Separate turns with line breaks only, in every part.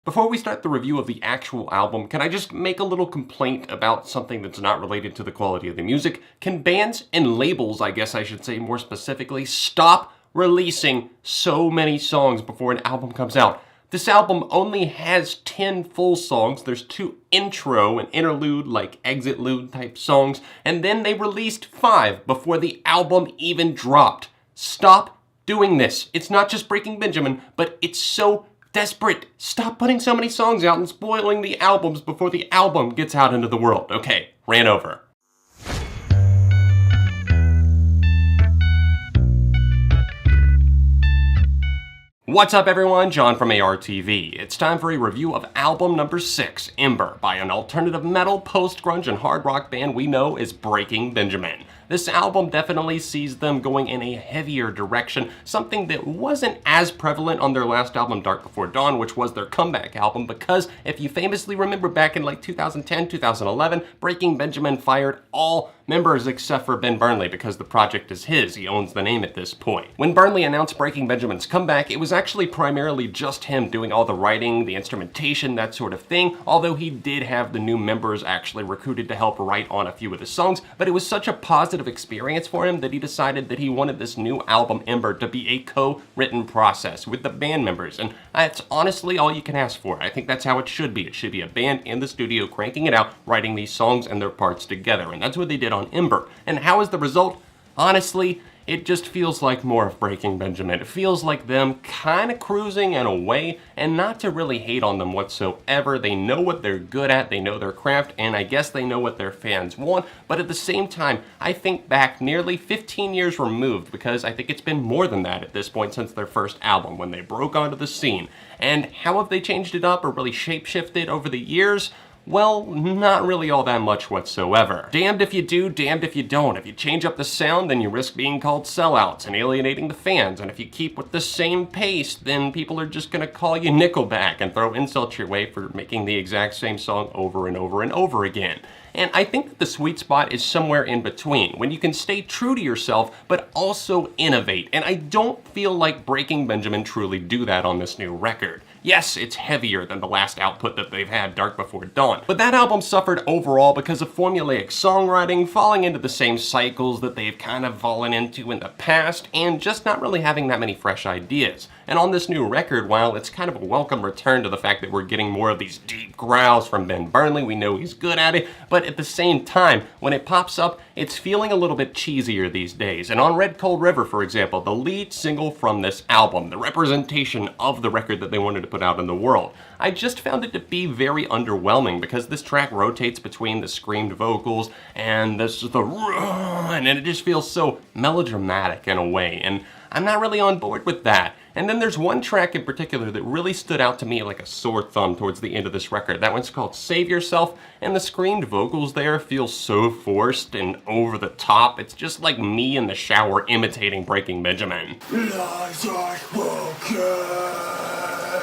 Before we start the review of the actual album, can I just make a little complaint about something that's not related to the quality of the music? Can bands and labels, I guess I should say more specifically, stop releasing so many songs before an album comes out? This album only has 10 full songs. There's 2 intro and interlude, like exitlude type songs, and then they released 5 before the album even dropped. Stop doing this. It's not just Breaking Benjamin, but it's so desperate. Stop putting so many songs out and spoiling the albums before the album gets out into the world. Okay, ran over. What's up everyone, John from ARTV. It's time for a review of album number 6, Ember, by an alternative metal, post-grunge, and hard rock band we know as Breaking Benjamin. This album definitely sees them going in a heavier direction, something that wasn't as prevalent on their last album, Dark Before Dawn, which was their comeback album, because if you famously remember back in like 2010, 2011, Breaking Benjamin fired all members except for Ben Burnley because the project is his. He owns the name at this point. When Burnley announced Breaking Benjamin's comeback, it was actually primarily just him doing all the writing, the instrumentation, that sort of thing, although he did have the new members actually recruited to help write on a few of the songs, but it was such a positive experience for him that he decided that he wanted this new album, Ember, to be a co-written process with the band members, and that's honestly all you can ask for. I think that's how it should be. It should be a band in the studio cranking it out, writing these songs and their parts together, and that's what they did on Ember. And how is the result? Honestly, it just feels like more of Breaking Benjamin. It feels like them kind of cruising in a way, and not to really hate on them whatsoever. They know what they're good at, they know their craft, and I guess they know what their fans want, but at the same time, I think back nearly 15 years removed, because I think it's been more than that at this point since their first album, when they broke onto the scene. And how have they changed it up or really shape-shifted over the years? Well, not really all that much whatsoever. Damned if you do, damned if you don't. If you change up the sound, then you risk being called sellouts and alienating the fans. And if you keep with the same pace, then people are just gonna call you Nickelback and throw insults your way for making the exact same song over and over and over again. And I think that the sweet spot is somewhere in between, when you can stay true to yourself, but also innovate. And I don't feel like Breaking Benjamin truly do that on this new record. Yes, it's heavier than the last output that they've had, Dark Before Dawn, but that album suffered overall because of formulaic songwriting, falling into the same cycles that they've kind of fallen into in the past, and just not really having that many fresh ideas. And on this new record, while it's kind of a welcome return to the fact that we're getting more of these deep growls from Ben Burnley, we know he's good at it, but at the same time, when it pops up, it's feeling a little bit cheesier these days. And on Red Cold River, for example, the lead single from this album, the representation of the record that they wanted to put out in the world, I just found it to be very underwhelming because this track rotates between the screamed vocals and the run, and it just feels so melodramatic in a way, and I'm not really on board with that. And then there's one track in particular that really stood out to me like a sore thumb towards the end of this record. That one's called Save Yourself, and the screamed vocals there feel so forced and over the top. It's just like me in the shower imitating Breaking Benjamin.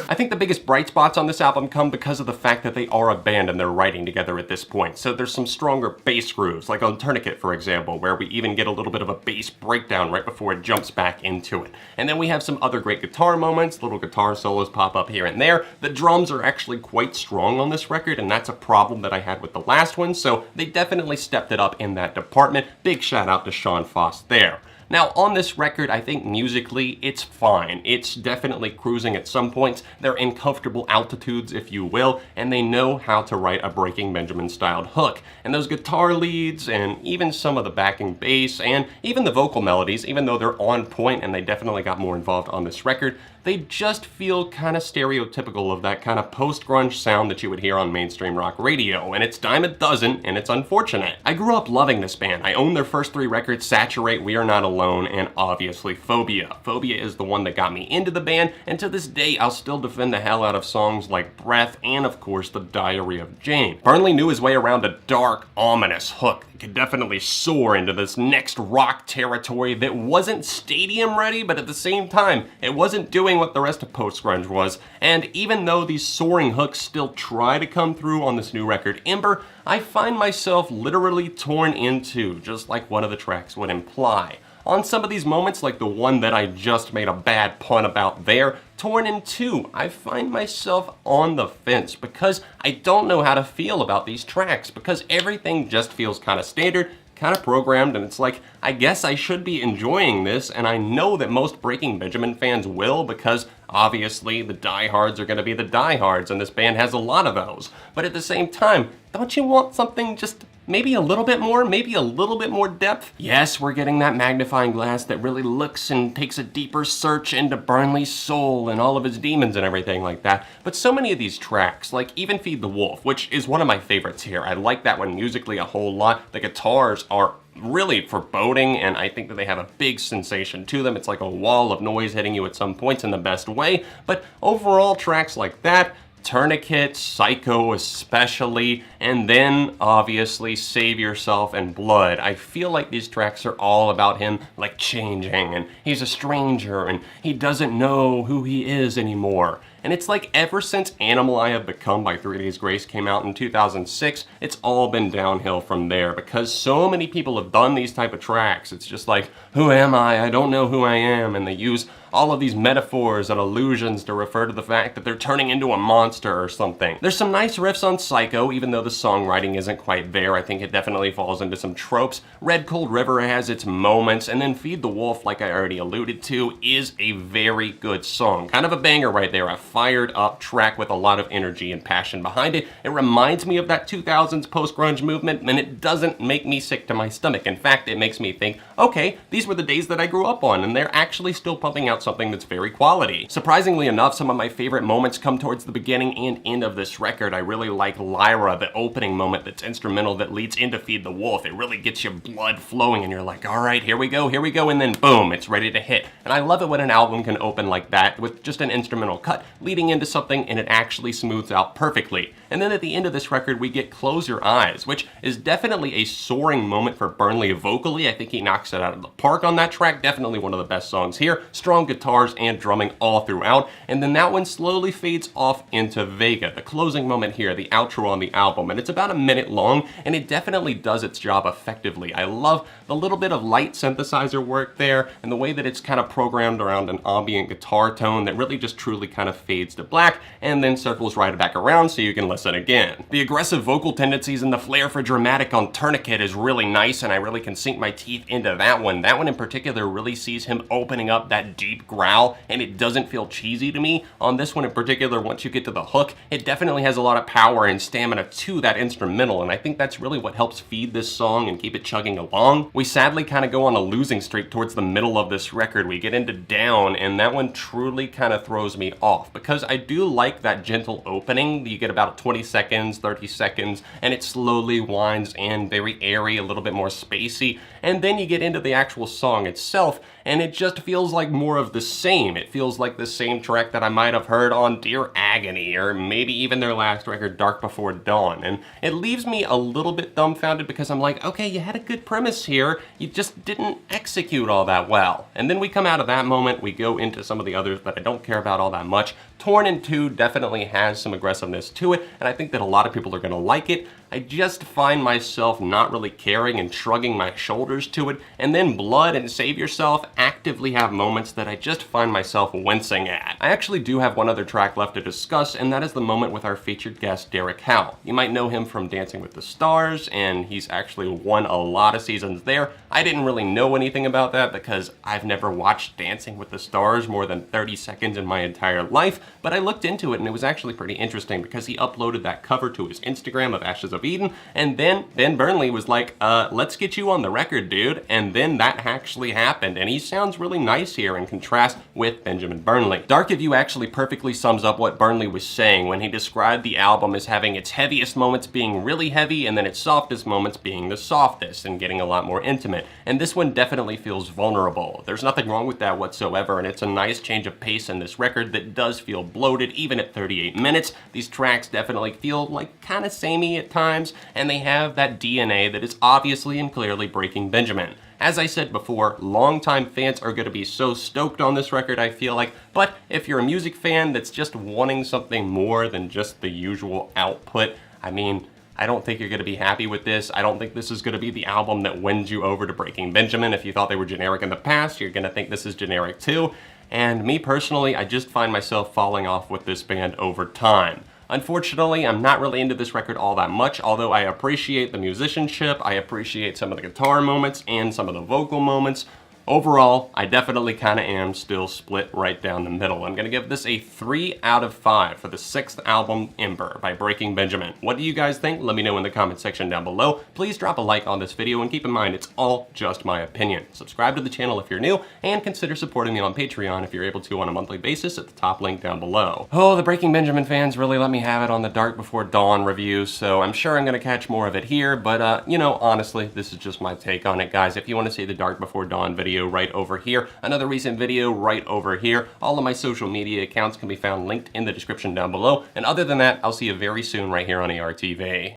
I think the biggest bright spots on this album come because of the fact that they are a band and they're writing together at this point. So there's some stronger bass grooves, like on Tourniquet, for example, where we even get a little bit of a bass breakdown right before it jumps back into it. And then we have some other great guitar moments, little guitar solos pop up here and there. The drums are actually quite strong on this record, and that's a problem that I had with the last one, so they definitely stepped it up in that department. Big shout out to Sean Foss there. Now, on this record, I think musically, it's fine. It's definitely cruising at some points. They're in comfortable altitudes, if you will, and they know how to write a Breaking Benjamin-styled hook. And those guitar leads, and even some of the backing bass, and even the vocal melodies, even though they're on point and they definitely got more involved on this record, they just feel kind of stereotypical of that kind of post-grunge sound that you would hear on mainstream rock radio, and it's dime a dozen, and it's unfortunate. I grew up loving this band. I own their first 3 records, Saturate, We Are Not Alone, and obviously Phobia. Phobia is the one that got me into the band, and to this day, I'll still defend the hell out of songs like Breath, and of course, The Diary of Jane. Burnley knew his way around a dark, ominous hook that could definitely soar into this next rock territory that wasn't stadium ready, but at the same time, it wasn't doing what the rest of post-grunge was. And even though these soaring hooks still try to come through on this new record, Ember, I find myself literally torn in two, just like one of the tracks would imply. On some of these moments, like the one that I just made a bad pun about there, Torn in Two, I find myself on the fence because I don't know how to feel about these tracks because everything just feels kind of standard, kind of programmed, and it's like, I guess I should be enjoying this, and I know that most Breaking Benjamin fans will because obviously the diehards are going to be the diehards, and this band has a lot of those. But at the same time, don't you want something just maybe a little bit more, maybe a little bit more depth? Yes, we're getting that magnifying glass that really looks and takes a deeper search into Burnley's soul and all of his demons and everything like that. But so many of these tracks, like even Feed the Wolf, which is one of my favorites here. I like that one musically a whole lot. The guitars are really foreboding, and I think that they have a big sensation to them. It's like a wall of noise hitting you at some points in the best way. But overall, tracks like that, Tourniquet, Psycho especially, and then obviously Save Yourself and Blood. I feel like these tracks are all about him like changing, and he's a stranger, and he doesn't know who he is anymore. And it's like ever since Animal I Have Become by 3 Days Grace came out in 2006, it's all been downhill from there because so many people have done these type of tracks. It's just like, who am I? I don't know who I am. And they use all of these metaphors and allusions to refer to the fact that they're turning into a monster or something. There's some nice riffs on Psycho, even though the songwriting isn't quite there. I think it definitely falls into some tropes. Red Cold River has its moments, and then Feed the Wolf, like I already alluded to, is a very good song. Kind of a banger right there, a fired up track with a lot of energy and passion behind it. It reminds me of that 2000s post-grunge movement, and it doesn't make me sick to my stomach. In fact, it makes me think, okay, these were the days that I grew up on, and they're actually still pumping out something that's very quality. Surprisingly enough, some of my favorite moments come towards the beginning and end of this record. I really like Lyra, the opening moment that's instrumental that leads into Feed the Wolf. It really gets your blood flowing and you're like, all right, here we go, and then boom, it's ready to hit. And I love it when an album can open like that with just an instrumental cut leading into something and it actually smooths out perfectly. And then at the end of this record, we get Close Your Eyes, which is definitely a soaring moment for Burnley vocally. I think he knocks it out of the park on that track. Definitely one of the best songs here. Strong guitars and drumming all throughout. And then that one slowly fades off into Vega, the closing moment here, the outro on the album. And it's about a minute long, and it definitely does its job effectively. I love the little bit of light synthesizer work there, and the way that it's kind of programmed around an ambient guitar tone that really just truly kind of fades to black, and then circles right back around so you can listen again. The aggressive vocal tendencies and the flair for dramatic on Tourniquet is really nice, and I really can sink my teeth into that one. That one in particular really sees him opening up that deep growl, and it doesn't feel cheesy to me. On this one in particular, once you get to the hook, it definitely has a lot of power and stamina to that instrumental, and I think that's really what helps feed this song and keep it chugging along. We sadly kind of go on a losing streak towards the middle of this record. We get into Down, and that one truly kind of throws me off because I do like that gentle opening. You get about 20 seconds, 30 seconds, and it slowly winds in, very airy, a little bit more spacey, and then you get into the actual song itself, and it just feels like more of the same. It feels like the same track that I might have heard on Dear Agony, or maybe even their last record, Dark Before Dawn, and it leaves me a little bit dumbfounded because I'm like, okay, you had a good premise here, you just didn't execute all that well. And then we come out of that moment, we go into some of the others that I don't care about all that much. Torn in Two definitely has some aggressiveness to it, and I think that a lot of people are going to like it. I just find myself not really caring and shrugging my shoulders to it, and then Blood and Save Yourself actively have moments that I just find myself wincing at. I actually do have one other track left to discuss, and that is the moment with our featured guest, Derek Howe. You might know him from Dancing with the Stars, and he's actually won a lot of seasons there. I didn't really know anything about that because I've never watched Dancing with the Stars more than 30 seconds in my entire life, but I looked into it and it was actually pretty interesting because he uploaded that cover to his Instagram of Ashes of Eden, and then Ben Burnley was like, let's get you on the record, dude, and then that actually happened, and he sounds really nice here in contrast with Benjamin Burnley. Dark of You actually perfectly sums up what Burnley was saying when he described the album as having its heaviest moments being really heavy and then its softest moments being the softest and getting a lot more intimate, and this one definitely feels vulnerable. There's nothing wrong with that whatsoever, and it's a nice change of pace in this record that does feel bloated even at 38 minutes. These tracks definitely feel like kind of samey at times, and they have that DNA that is obviously and clearly Breaking Benjamin. As I said before, longtime fans are going to be so stoked on this record, I feel like, but if you're a music fan that's just wanting something more than just the usual output, I mean, I don't think you're going to be happy with this. I don't think this is going to be the album that wins you over to Breaking Benjamin. If you thought they were generic in the past, you're going to think this is generic too. and me personally, I just find myself falling off with this band over time. Unfortunately, I'm not really into this record all that much, although I appreciate the musicianship, I appreciate some of the guitar moments and some of the vocal moments. Overall, I definitely kind of am still split right down the middle. I'm going to give this a 3 out of 5 for the 6th album, Ember, by Breaking Benjamin. What do you guys think? Let me know in the comment section down below. Please drop a like on this video, and keep in mind, it's all just my opinion. Subscribe to the channel if you're new, and consider supporting me on Patreon if you're able to on a monthly basis at the top link down below. Oh, the Breaking Benjamin fans really let me have it on the Dark Before Dawn review, so I'm sure I'm going to catch more of it here, but you know, honestly, this is just my take on it, guys. If you want to see the Dark Before Dawn video right over here, another recent video right over here. All of my social media accounts can be found linked in the description down below. And other than that, I'll see you very soon right here on ARTV.